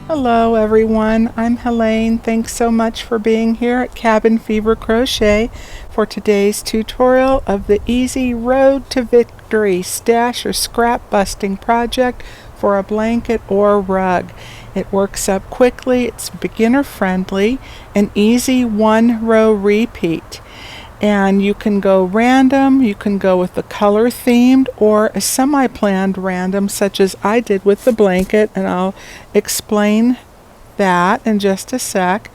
Hello everyone, I'm Helene. Thanks so much for being here at Cabin Fever Crochet for today's tutorial of the Easy Road to Victory stash or scrap busting project for a blanket or rug. It works up quickly, it's beginner friendly, an easy one row repeat. And you can go random, you can go with the color themed or a semi-planned random such as I did with the blanket, and I'll explain that in just a sec.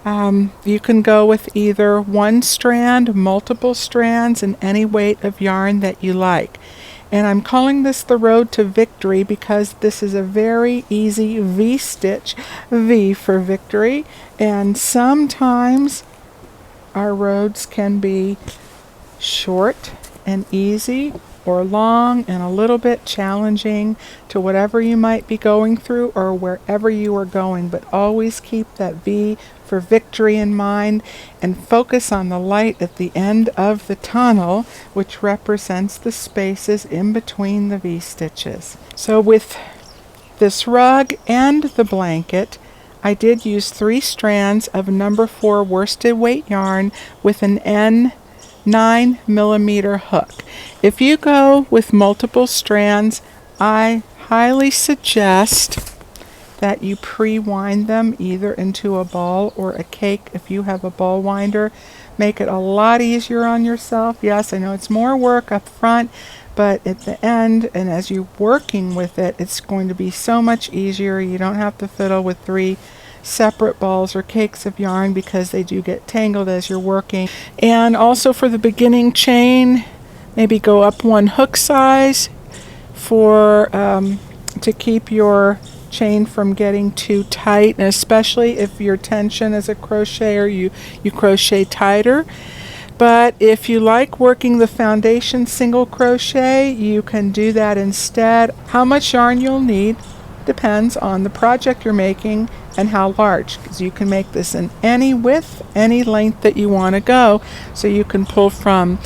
You can go with either one strand, multiple strands, and any weight of yarn that you like. And I'm calling this the Road to Victory because this is a very easy V-stitch, V for victory, and sometimes our roads can be short and easy or long and a little bit challenging to whatever you might be going through or wherever you are going, but always keep that V for victory in mind and focus on the light at the end of the tunnel, which represents the spaces in between the V stitches. So with this rug and the blanket, I did use 3 strands of number 4 worsted weight yarn with an N 9mm hook. If you go with multiple strands, I highly suggest that you pre-wind them either into a ball or a cake if you have a ball winder. Make it a lot easier on yourself. Yes, I know it's more work up front, but at the end and as you're working with it, it's going to be so much easier. You don't have to fiddle with 3 separate balls or cakes of yarn because they do get tangled as you're working. And also for the beginning chain, maybe go up 1 hook size for to keep your chain from getting too tight, and especially if your tension as a crocheter, you crochet tighter. But if you like working the foundation single crochet, you can do that instead. How much yarn you'll need depends on the project you're making and how large, because you can make this in any width, any length that you want to go. So you can pull from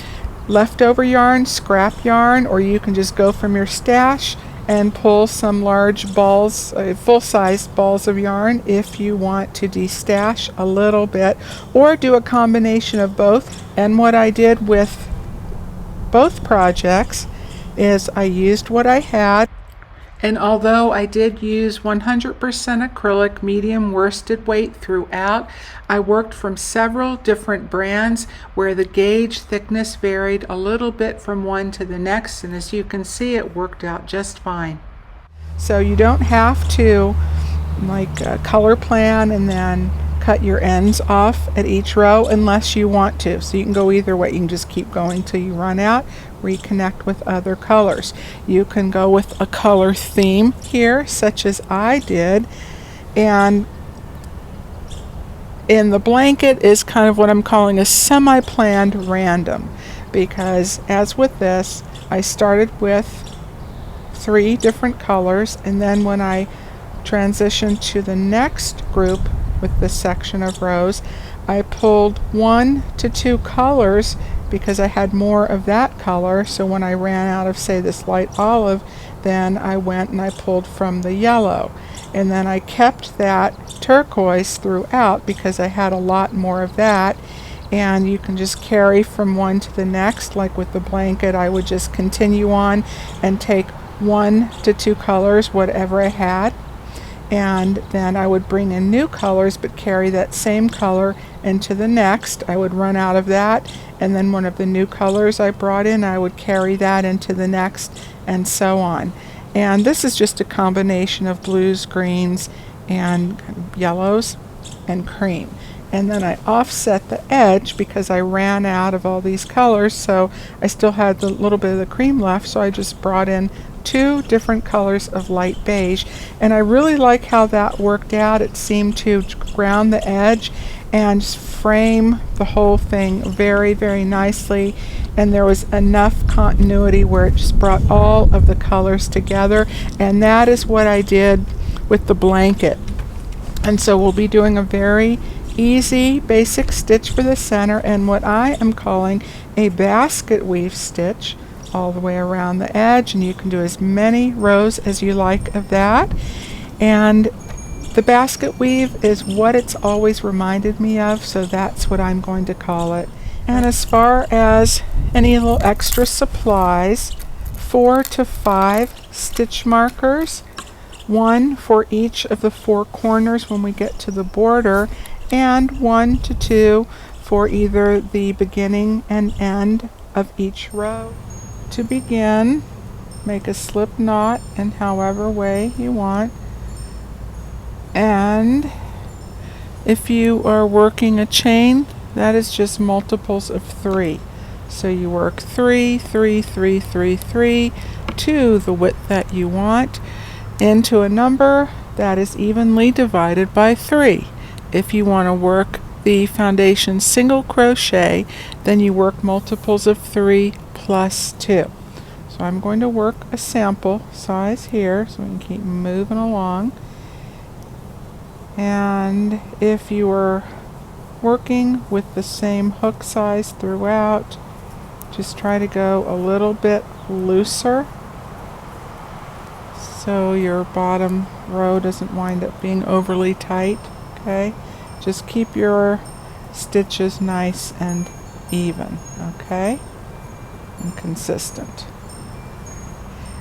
leftover yarn, scrap yarn, or you can just go from your stash and pull some large balls, full-size balls of yarn if you want to destash a little bit, or do a combination of both. And what I did with both projects is I used what I had, and although I did use 100% acrylic medium worsted weight throughout, I worked from several different brands where the gauge thickness varied a little bit from one to the next, and as you can see, it worked out just fine. So you don't have to color plan and then cut your ends off at each row unless you want to. So you can go either way. You can just keep going till you run out, reconnect with other colors. You can go with a color theme here, such as I did, and in the blanket is kind of what I'm calling a semi-planned random, because as with this, I started with 3 different colors, and then when I transitioned to the next group with this section of rows, I pulled 1 to 2 colors because I had more of that color. So when I ran out of, say, this light olive, then I went and I pulled from the yellow, and then I kept that turquoise throughout because I had a lot more of that. And you can just carry from one to the next. Like with the blanket, I would just continue on and take 1 to 2 colors, whatever I had, and then I would bring in new colors but carry that same color into the next. I would run out of that, and then one of the new colors I brought in, I would carry that into the next, and so on. And this is just a combination of blues, greens, and yellows and cream. And then I offset the edge because I ran out of all these colors, so I still had the little bit of the cream left, so I just brought in 2 different colors of light beige, and I really like how that worked out. It seemed to ground the edge and frame the whole thing very, very nicely, and there was enough continuity where it just brought all of the colors together, and that is what I did with the blanket. And so we'll be doing a very easy basic stitch for the center, and what I am calling a basket weave stitch all the way around the edge, and you can do as many rows as you like of that. And The basket weave is what it's always reminded me of, so that's what I'm going to call it. And as far as any little extra supplies, 4 to 5 stitch markers, 1 for each of the 4 corners when we get to the border, and 1 to 2 for either the beginning and end of each row. To begin, make a slip knot in however way you want. And if you are working a chain, that is just multiples of 3. So you work 3, 3, 3, 3, 3 to the width that you want into a number that is evenly divided by 3. If you want to work the foundation single crochet, then you work multiples of 3 plus 2. So I'm going to work a sample size here so we can keep moving along. And if you are working with the same hook size throughout, just try to go a little bit looser so your bottom row doesn't wind up being overly tight. Okay, just keep your stitches nice and even, okay, and consistent.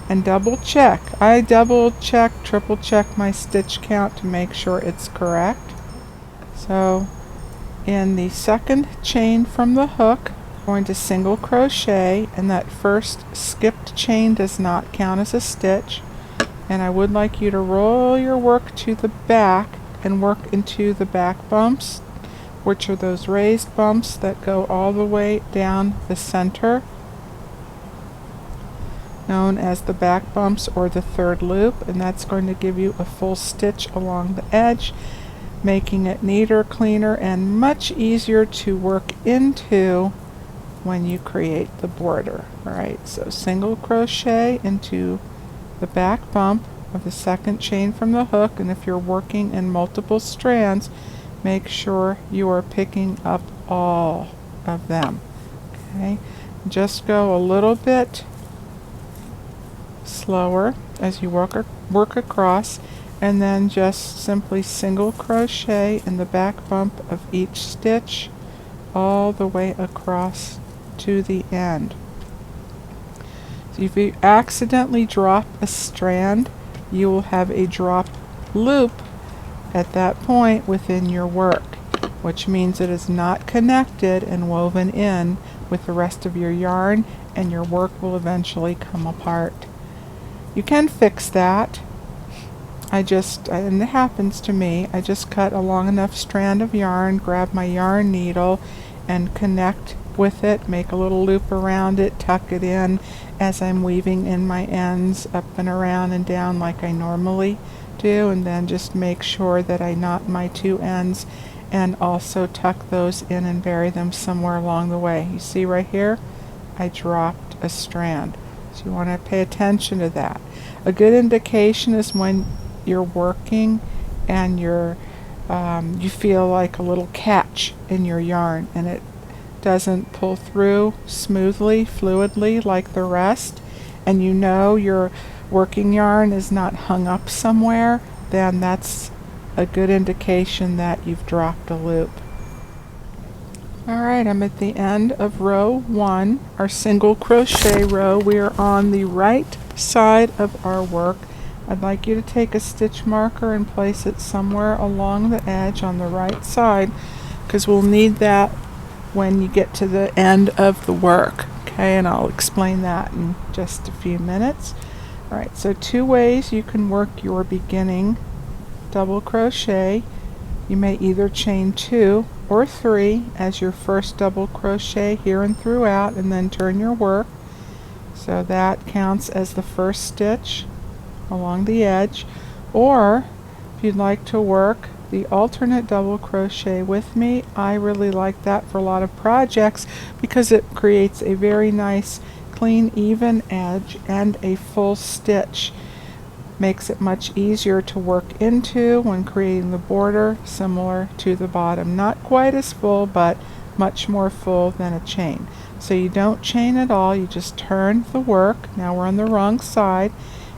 And double check. I double check, triple check my stitch count to make sure it's correct. So in the second chain from the hook, I'm going to single crochet, and that first skipped chain does not count as a stitch. And I would like you to roll your work to the back and work into the back bumps, which are those raised bumps that go all the way down the center, known as the back bumps or the third loop, and that's going to give you a full stitch along the edge, making it neater, cleaner, and much easier to work into when you create the border. Alright, so single crochet into the back bump of the second chain from the hook, and if you're working in multiple strands, make sure you are picking up all of them. Okay, just go a little bit slower as you work across, and then just simply single crochet in the back bump of each stitch all the way across to the end. So if you accidentally drop a strand, you will have a drop loop at that point within your work, which means it is not connected and woven in with the rest of your yarn, and your work will eventually come apart. You can fix that. And it happens to me, I just cut a long enough strand of yarn, grab my yarn needle, and connect with it, make a little loop around it, tuck it in as I'm weaving in my ends up and around and down like I normally do, and then just make sure that I knot my 2 ends and also tuck those in and bury them somewhere along the way. You see right here, I dropped a strand. So you want to pay attention to that. A good indication is when you're working and you feel like a little catch in your yarn and it doesn't pull through smoothly, fluidly like the rest, and you know your working yarn is not hung up somewhere, then that's a good indication that you've dropped a loop. Alright, I'm at the end of row 1, our single crochet row. We are on the right side of our work. I'd like you to take a stitch marker and place it somewhere along the edge on the right side, because we'll need that when you get to the end of the work. Okay, and I'll explain that in just a few minutes. Alright, so 2 ways you can work your beginning double crochet. You may either chain 2 or 3 as your first double crochet here and throughout, and then turn your work. So that counts as the first stitch along the edge. Or if you'd like to work the alternate double crochet with me, I really like that for a lot of projects because it creates a very nice clean even edge and a full stitch. Makes it much easier to work into when creating the border, similar to the bottom. Not quite as full, but much more full than a chain. So you don't chain at all, you just turn the work. Now we're on the wrong side,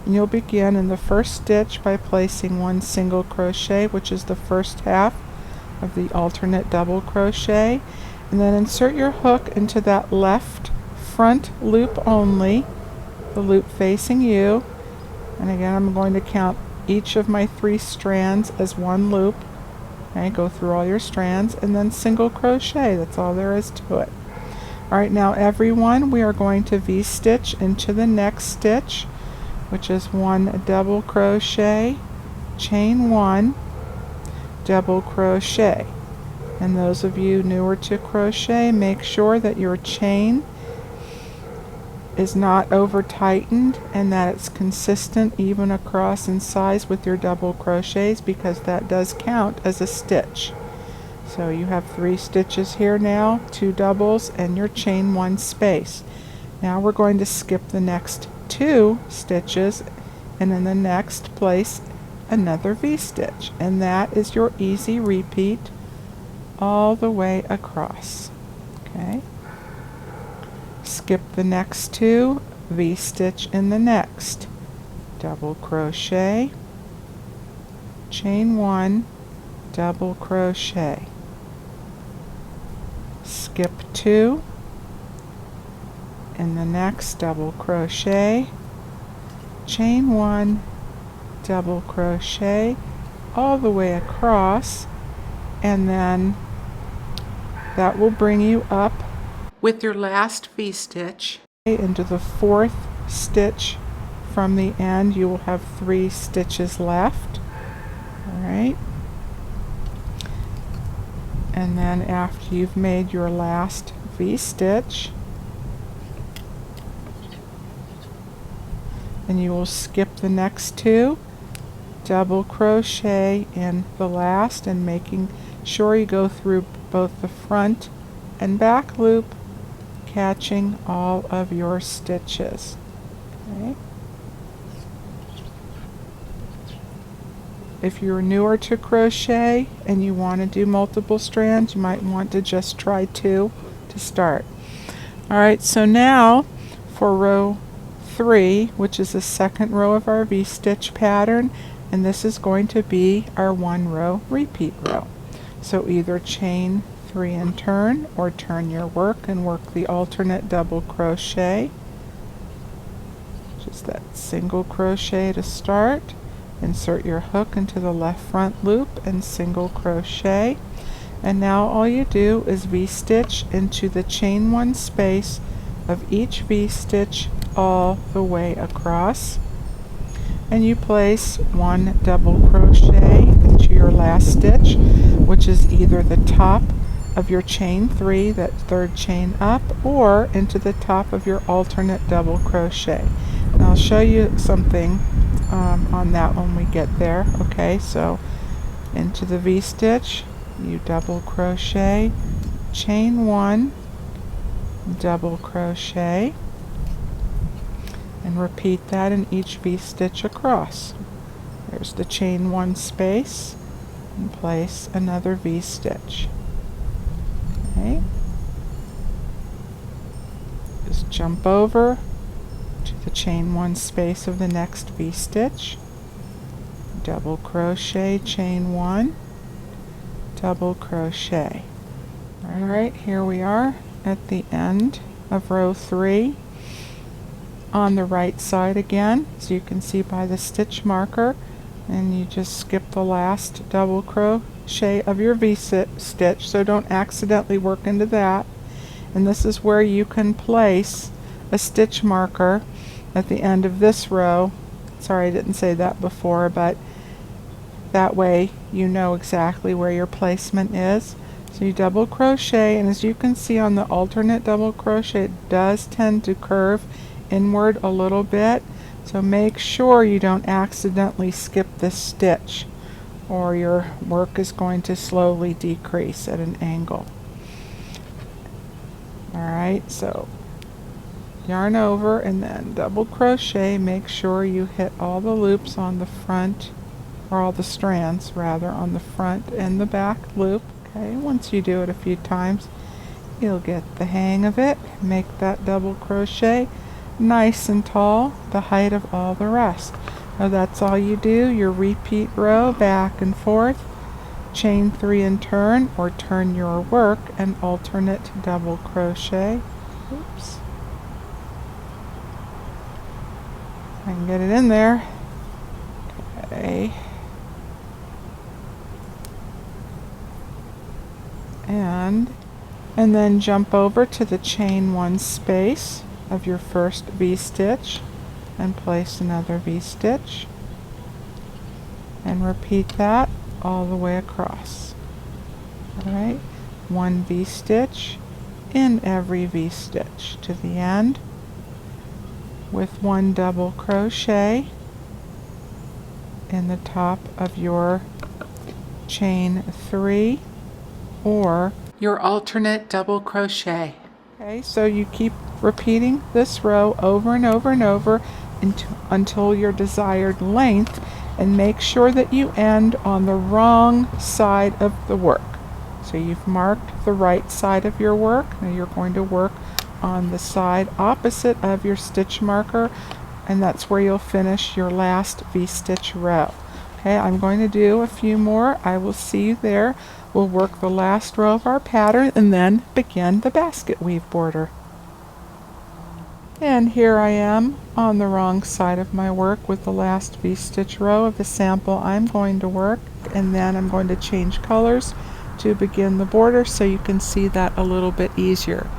And you'll begin in the first stitch by placing one single crochet, which is the first half of the alternate double crochet, and then insert your hook into that left front loop only, the loop facing you. And again, I'm going to count each of my 3 strands as one loop. Okay, go through all your strands and then single crochet. That's all there is to it. Alright, now everyone, we are going to V-stitch into the next stitch, which is 1 double crochet, chain 1, double crochet. And those of you newer to crochet, make sure that your chain is not over tightened and that it's consistent even across in size with your double crochets, because that does count as a stitch. So you have 3 stitches here now, 2 doubles and your chain 1 space. Now we're going to skip the next 2 stitches and in the next place another V-stitch, and that is your easy repeat all the way across. Okay, skip the next 2, V-stitch in the next, double crochet, chain 1, double crochet, skip 2, in the next, double crochet, chain 1, double crochet all the way across, and then that will bring you up with your last V-stitch into the 4th stitch from the end. You will have 3 stitches left. Alright, and then after you've made your last V-stitch, and you will skip the next 2, double crochet in the last, and making sure you go through both the front and back loop, catching all of your stitches. Okay. If you're newer to crochet and you want to do multiple strands, you might want to just try 2 to start. Alright, so now for row 3, which is the second row of our V-stitch pattern, and this is going to be our 1 row repeat row. So either chain 3 and turn, or turn your work and work the alternate double crochet. Just that single crochet to start. Insert your hook into the left front loop and single crochet. And now all you do is V-stitch into the chain 1 space of each V-stitch all the way across. And you place 1 double crochet into your last stitch, which is either the top of your chain 3, that 3rd chain up, or into the top of your alternate double crochet. And I'll show you something on that when we get there. Okay, so into the V-stitch, you double crochet, chain 1, double crochet, and repeat that in each V-stitch across. There's the chain 1 space, and place another V-stitch. Okay. Just jump over to the chain 1 space of the next V-stitch, double crochet, chain 1, double crochet. Alright, here we are at the end of row 3. On the right side again, as you can see by the stitch marker, and you just skip the last double crochet of your V-stitch, so don't accidentally work into that. And this is where you can place a stitch marker at the end of this row. Sorry, I didn't say that before, but that way you know exactly where your placement is. So you double crochet, and as you can see on the alternate double crochet, it does tend to curve inward a little bit, so make sure you don't accidentally skip this stitch, or your work is going to slowly decrease at an angle. Alright, so yarn over and then double crochet. Make sure you hit all the loops on the front, or all the strands rather, on the front and the back loop. Okay, once you do it a few times, you'll get the hang of it. Make that double crochet, nice and tall, the height of all the rest. Now that's all you do, your repeat row back and forth, chain 3 and turn, or turn your work and alternate double crochet. Oops. I can get it in there. Okay. And then jump over to the chain 1 space of your first V-stitch and place another V-stitch, and repeat that all the way across. Alright, 1 V-stitch in every V-stitch to the end, with 1 double crochet in the top of your chain 3 or your alternate double crochet. Okay, so you keep repeating this row over and over and over until your desired length, and make sure that you end on the wrong side of the work. So you've marked the right side of your work. Now you're going to work on the side opposite of your stitch marker, and that's where you'll finish your last V-stitch row. Okay, I'm going to do a few more. I will see you there. We'll work the last row of our pattern and then begin the basket weave border. And here I am on the wrong side of my work with the last V-stitch row of the sample I'm going to work, and then I'm going to change colors to begin the border so you can see that a little bit easier.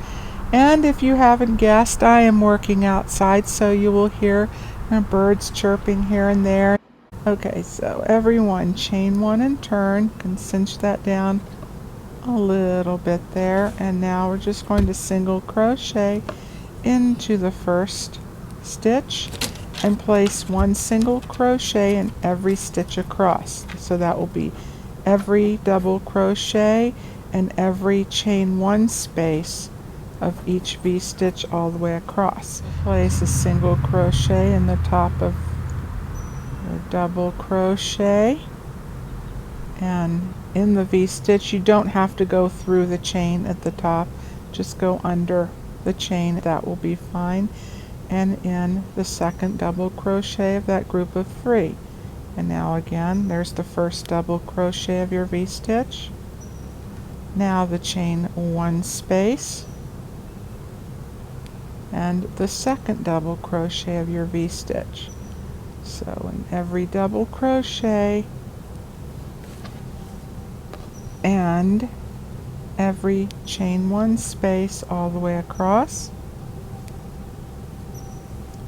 And if you haven't guessed, I am working outside, so you will hear birds chirping here and there. Okay, so everyone, chain 1 and turn. You can cinch that down a little bit there, and now we're just going to single crochet into the first stitch and place 1 single crochet in every stitch across. So that will be every double crochet and every chain 1 space of each V-stitch all the way across. Place a single crochet in the top of your double crochet, and in the V-stitch you don't have to go through the chain at the top, just go under the chain, that will be fine, and in the second double crochet of that group of 3. And now again, there's the first double crochet of your V-stitch. Now the chain 1 space and the second double crochet of your V-stitch. So in every double crochet and every chain 1 space all the way across,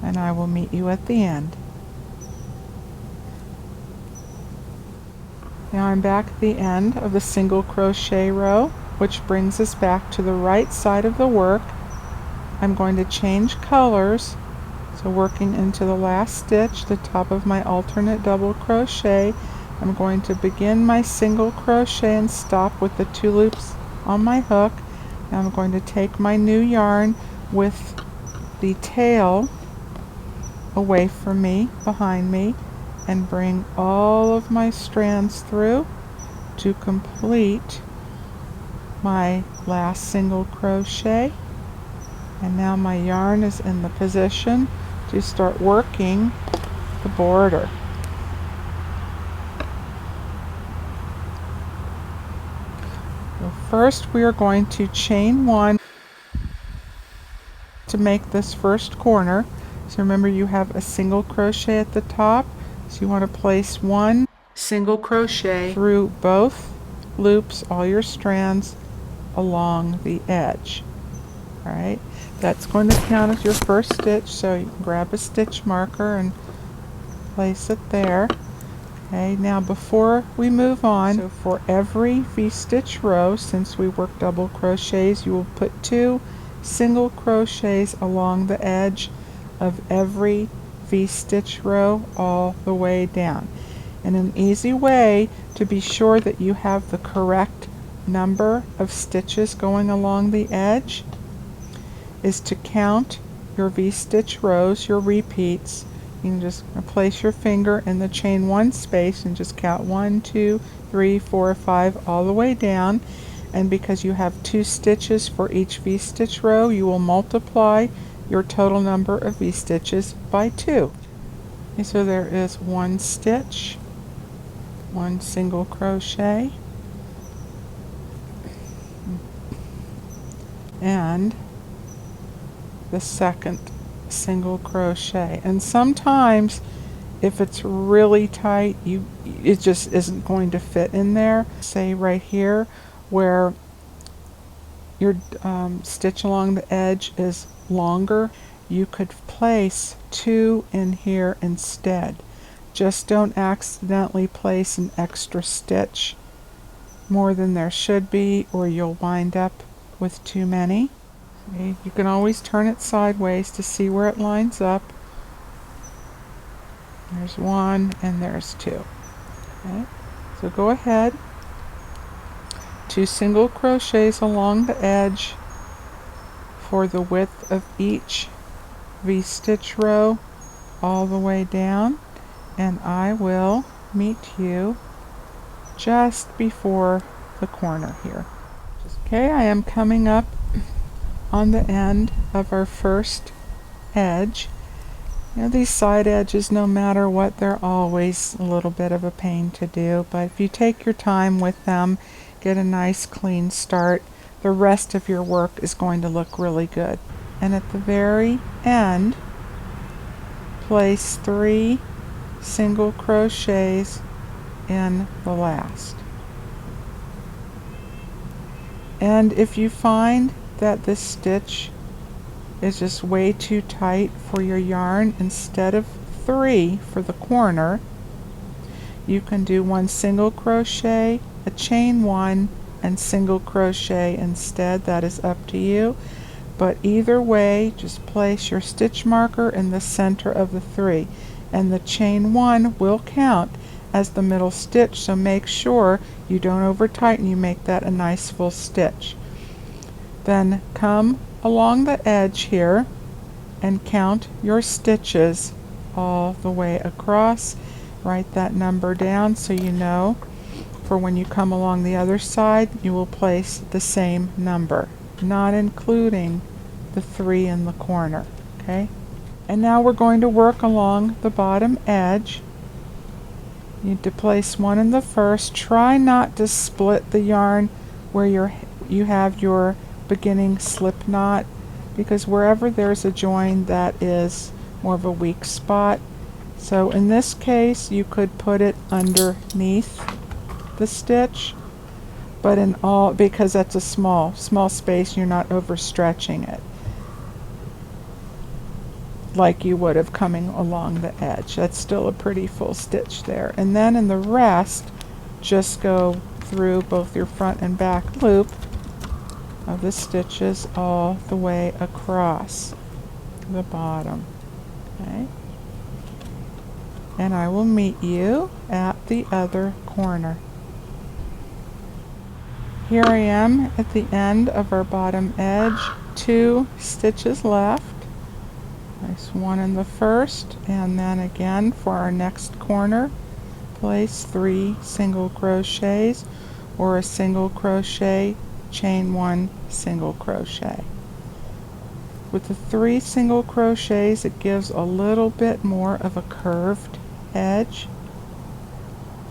and I will meet you at the end. Now I'm back at the end of the single crochet row, which brings us back to the right side of the work. I'm going to change colors, so working into the last stitch, the top of my alternate double crochet, I'm going to begin my single crochet and stop with the 2 loops on my hook. Now I'm going to take my new yarn with the tail away from me, behind me, and bring all of my strands through to complete my last single crochet. And now my yarn is in the position to start working the border. So first we are going to chain 1 to make this first corner. So remember, you have a single crochet at the top, so you want to place 1 single crochet through both loops, all your strands along the edge. Alright, that's going to count as your first stitch, so you can grab a stitch marker and place it there. Okay, now before we move on, so for every V-stitch row, since we work double crochets, you will put 2 single crochets along the edge of every V-stitch row all the way down. And an easy way to be sure that you have the correct number of stitches going along the edge is to count your V-stitch rows, your repeats. You can just place your finger in the chain 1 space and just count 1, 2, 3, 4, 5 all the way down. And because you have 2 stitches for each V-stitch row, you will multiply your total number of V-stitches by 2. Okay, so there is 1 stitch, 1 single crochet, and the second single crochet. And sometimes if it's really tight, it just isn't going to fit in there. Say right here where your stitch along the edge is longer, you could place 2 in here instead. Just don't accidentally place an extra stitch more than there should be, or you'll wind up with too many. Okay, you can always turn it sideways to see where it lines up. There's 1 and there's 2. Okay, so go ahead, 2 single crochets along the edge for the width of each V-stitch row all the way down, and I will meet you just before the corner here. Okay, I am coming up on the end of our first edge. You know, these side edges, no matter what, they're always a little bit of a pain to do, but if you take your time with them, get a nice clean start, the rest of your work is going to look really good. And at the very end, place 3 single crochets in the last. And if you find that this stitch is just way too tight for your yarn, instead of 3 for the corner, you can do 1 single crochet, a chain 1, and single crochet instead. That is up to you, but either way, just place your stitch marker in the center of the 3, and the chain 1 will count as the middle stitch, so make sure you don't over tighten, you make that a nice full stitch. Then come along the edge here and count your stitches all the way across. Write that number down so you know for when you come along the other side you will place the same number, not including the 3 in the corner. Okay, and now we're going to work along the bottom edge. You need to place 1 in the first. Try not to split the yarn where you have your beginning slip knot, because wherever there's a join, that is more of a weak spot. So in this case you could put it underneath the stitch, but because that's a small space, you're not overstretching it like you would have coming along the edge. That's still a pretty full stitch there. And then in the rest, just go through both your front and back loop of the stitches all the way across the bottom. Okay, and I will meet you at the other corner. Here I am at the end of our bottom edge, 2 stitches left. Place 1 in the first, and then again for our next corner, place 3 single crochets, or a single crochet, chain 1 single crochet. With the 3 single crochets, it gives a little bit more of a curved edge,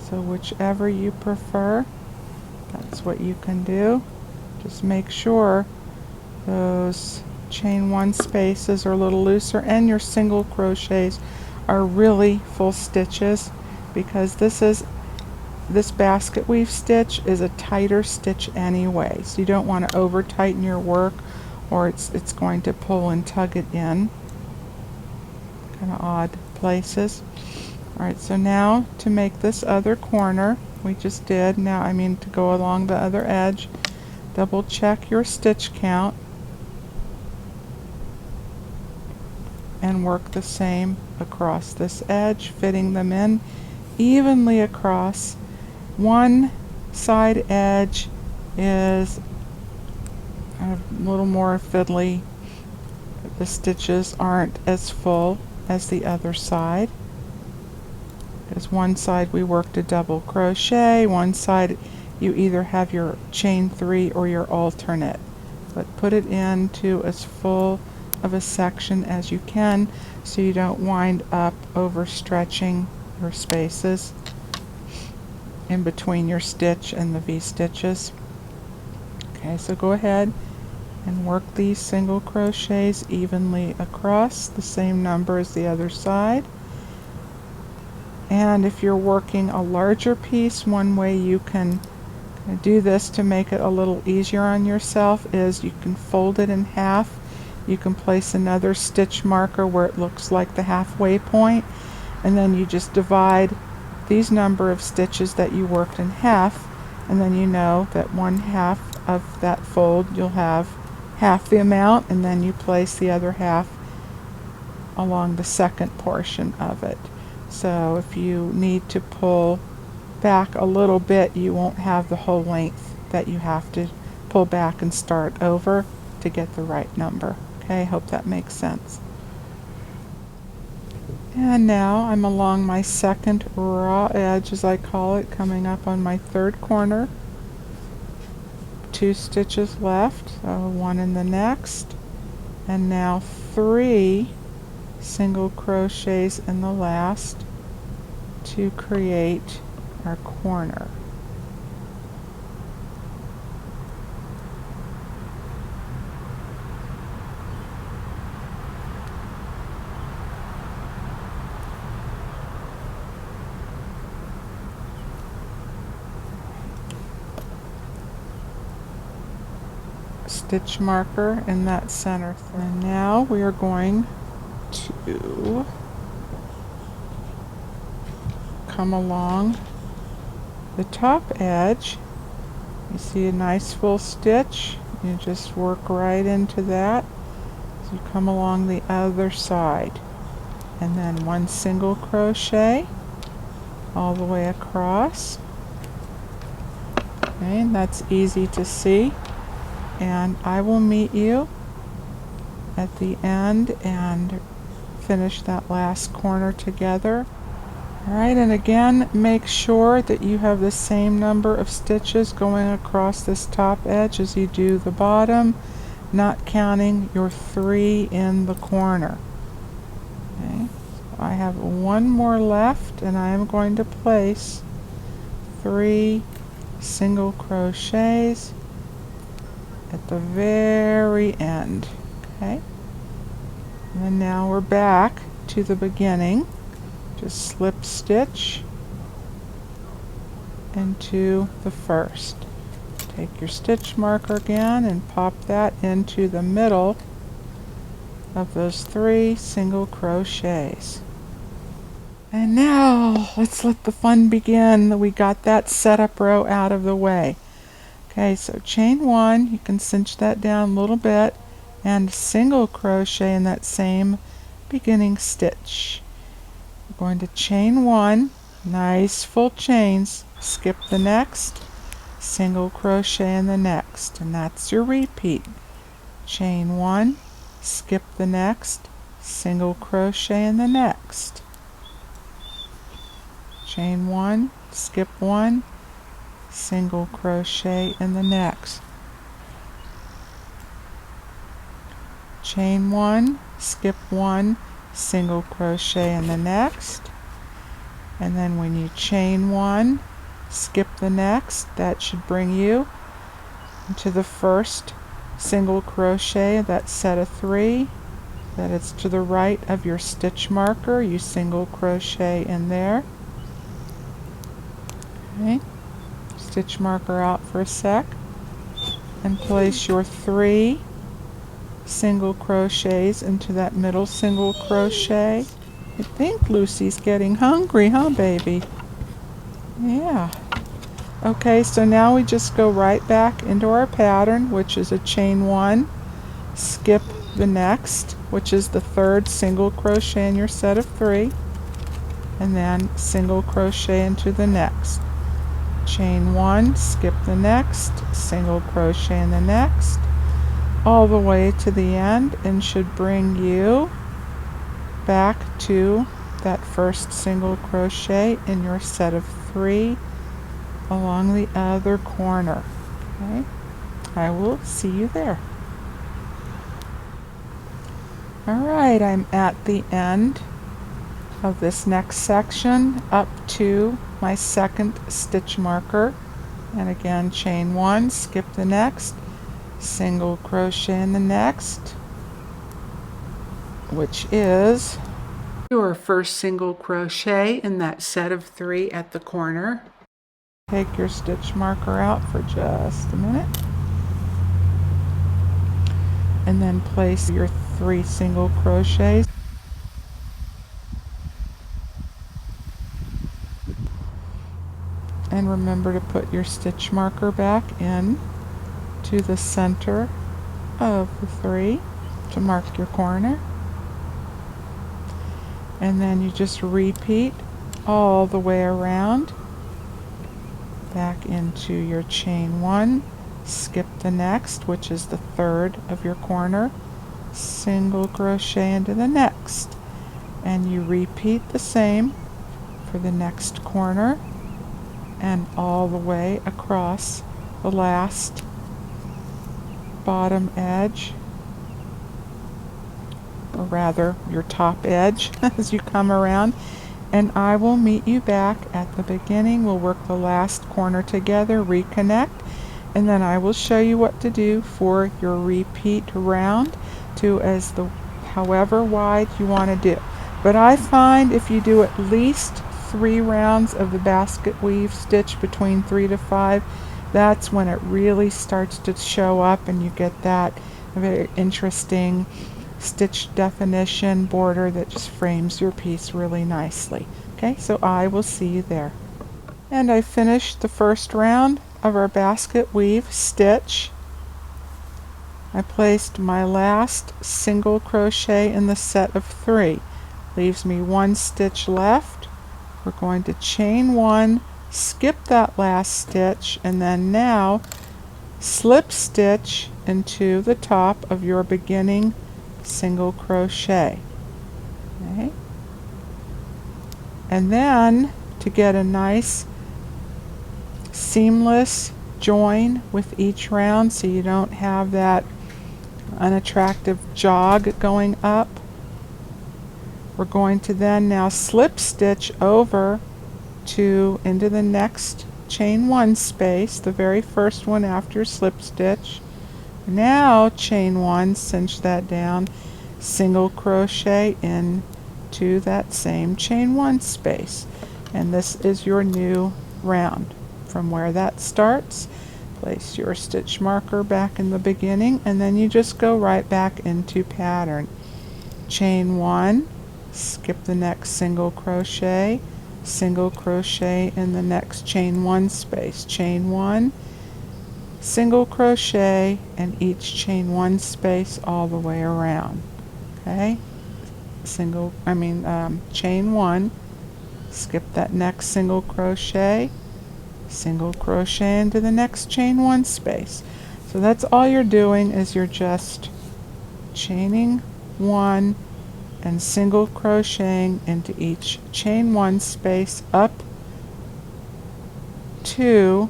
so whichever you prefer, that's what you can do. Just make sure those chain 1 spaces are a little looser and your single crochets are really full stitches, because this basket weave stitch is a tighter stitch anyway, so you don't want to over tighten your work or it's going to pull and tug it in kind of odd places. Alright, so now to make this other corner we just did, to go along the other edge, double check your stitch count and work the same across this edge, fitting them in evenly across. One side edge is a little more fiddly. The stitches aren't as full as the other side, because one side we worked a double crochet, one side you either have your chain 3 or your alternate, but put it into as full of a section as you can so you don't wind up overstretching your spaces in between your stitch and the V-stitches. Okay, so go ahead and work these single crochets evenly across, the same number as the other side. And if you're working a larger piece, one way you can do this to make it a little easier on yourself is you can fold it in half. You can place another stitch marker where it looks like the halfway point, and then you just divide these number of stitches that you worked in half, and then you know that one half of that fold you'll have half the amount, and then you place the other half along the second portion of it. So if you need to pull back a little bit, you won't have the whole length that you have to pull back and start over to get the right number. Okay, hope that makes sense. And now I'm along my second raw edge, as I call it, coming up on my third corner. 2 stitches left, so 1 in the next, and now 3 single crochets in the last to create our corner. Stitch marker in that center. And now we are going to come along the top edge. You see a nice full stitch, you just work right into that. So you come along the other side, and then 1 single crochet all the way across. Okay, and that's easy to see. And I will meet you at the end and finish that last corner together. Alright, and again, make sure that you have the same number of stitches going across this top edge as you do the bottom, not counting your 3 in the corner. Okay, so I have 1 more left, and I am going to place 3 single crochets at the very end. Okay, and then now we're back to the beginning. Just slip stitch into the first. Take your stitch marker again and pop that into the middle of those 3 single crochets. And now let's let the fun begin. We got that setup row out of the way. Okay, so chain 1, you can cinch that down a little bit, and single crochet in that same beginning stitch. We're going to chain 1, nice full chains, skip the next, single crochet in the next, and that's your repeat. Chain 1, skip the next, single crochet in the next. Chain 1, skip 1, single crochet in the next. Chain 1, skip 1, single crochet in the next, and then when you chain 1, skip the next, that should bring you into the first single crochet, that set of 3, that it's to the right of your stitch marker. You single crochet in there. Okay, stitch marker out for a sec, and place your 3 single crochets into that middle single crochet. I think Lucy's getting hungry, huh, baby? Yeah. Okay, so now we just go right back into our pattern, which is a chain 1, skip the next, which is the 3rd single crochet in your set of 3, and then single crochet into the next. Chain 1, skip the next, single crochet in the next, all the way to the end, and should bring you back to that first single crochet in your set of 3 along the other corner. Okay, I will see you there. Alright, I'm at the end of this next section up to my second stitch marker, and again chain one, skip the next, single crochet in the next, which is your first single crochet in that set of 3 at the corner. Take your stitch marker out for just a minute, and then place your 3 single crochets. And remember to put your stitch marker back in to the center of the 3 to mark your corner. And then you just repeat all the way around, back into your chain 1, skip the next, which is the 3rd of your corner, single crochet into the next, and you repeat the same for the next corner and all the way across the last bottom edge, or rather your top edge as you come around. And I will meet you back at the beginning. We'll work the last corner together, reconnect, and then I will show you what to do for your repeat round to however wide you want to do. But I find if you do at least 3 rounds of the basket weave stitch between 3 to 5, that's when it really starts to show up and you get that very interesting stitch definition border that just frames your piece really nicely. Okay, so I will see you there. And I finished the first round of our basket weave stitch. I placed my last single crochet in the set of 3. Leaves me 1 stitch left. We're going to chain 1, skip that last stitch, and then now slip stitch into the top of your beginning single crochet. Okay. And then to get a nice seamless join with each round so you don't have that unattractive jog going up, we're going to then now slip stitch over into the next chain 1 space, the very first one after slip stitch. Now chain 1, cinch that down, single crochet into that same chain 1 space, and this is your new round. From where that starts, place your stitch marker back in the beginning, and then you just go right back into pattern. Chain 1, skip the next single crochet in the next chain 1 space, chain 1, single crochet in each chain 1 space all the way around. Okay, chain 1, skip that next single crochet into the next chain 1 space. So that's all you're doing, is you're just chaining 1 and single crocheting into each chain 1 space up to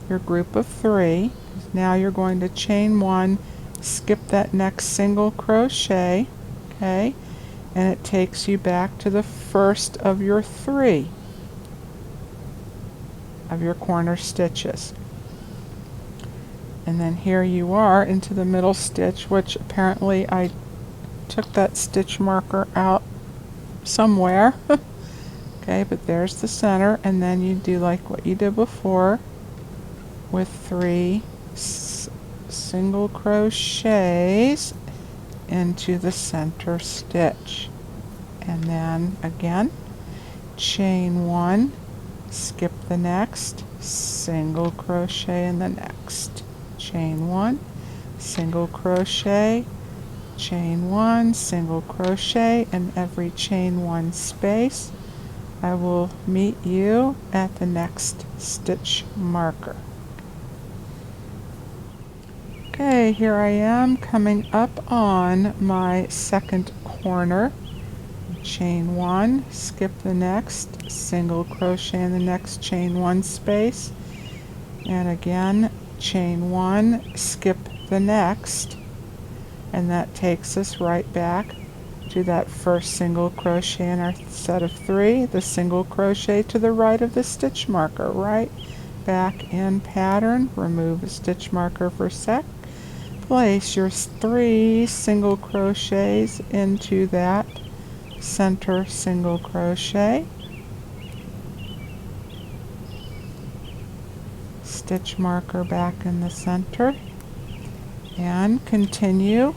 your group of 3. Now you're going to chain 1, skip that next single crochet, okay, and it takes you back to the first of your 3 of your corner stitches. And then here you are into the middle stitch, which apparently I took that stitch marker out somewhere. Okay, but there's the center, and then you do like what you did before with 3 single crochets into the center stitch, and then again chain 1, skip the next, single crochet in the next, chain 1, single crochet, chain 1, single crochet in every chain 1 space. I will meet you at the next stitch marker. Okay, here I am coming up on my second corner. Chain 1, skip the next, single crochet in the next chain 1 space, and again chain 1, skip the next, and that takes us right back to that first single crochet in our set of 3, the single crochet to the right of the stitch marker, right back in pattern, remove a stitch marker for a sec, place your 3 single crochets into that center single crochet, stitch marker back in the center, and continue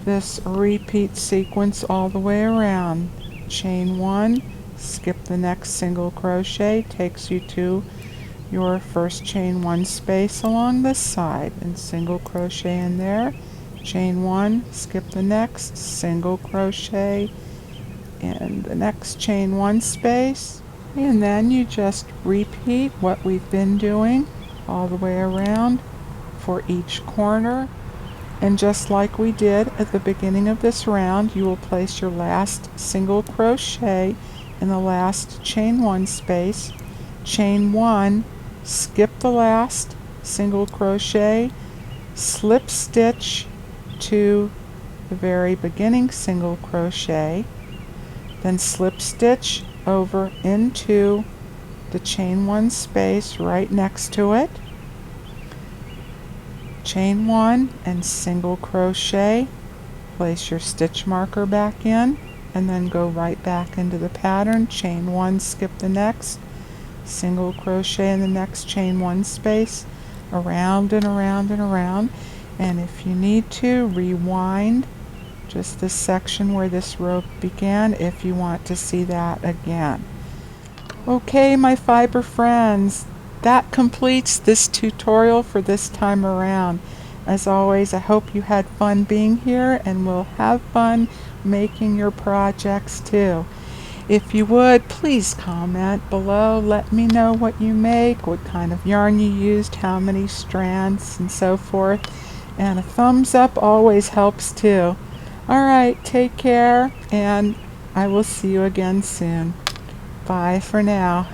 this repeat sequence all the way around. Chain 1, skip the next single crochet, takes you to your first chain 1 space along this side, and single crochet in there, chain 1, skip the next, single crochet in the next chain 1 space, and then you just repeat what we've been doing all the way around for each corner. And just like we did at the beginning of this round, you will place your last single crochet in the last chain 1 space, chain 1, skip the last single crochet, slip stitch to the very beginning single crochet, then slip stitch over into the chain 1 space right next to it, chain 1 and single crochet, place your stitch marker back in, and then go right back into the pattern, chain 1, skip the next, single crochet in the next chain 1 space, around and around and around, and if you need to, rewind just this section where this row began if you want to see that again. Okay, my fiber friends, that completes this tutorial for this time around. As always, I hope you had fun being here and will have fun making your projects too. If you would, please comment below. Let me know what you make, what kind of yarn you used, how many strands, and so forth. And a thumbs up always helps too. Alright, take care, and I will see you again soon. Bye for now.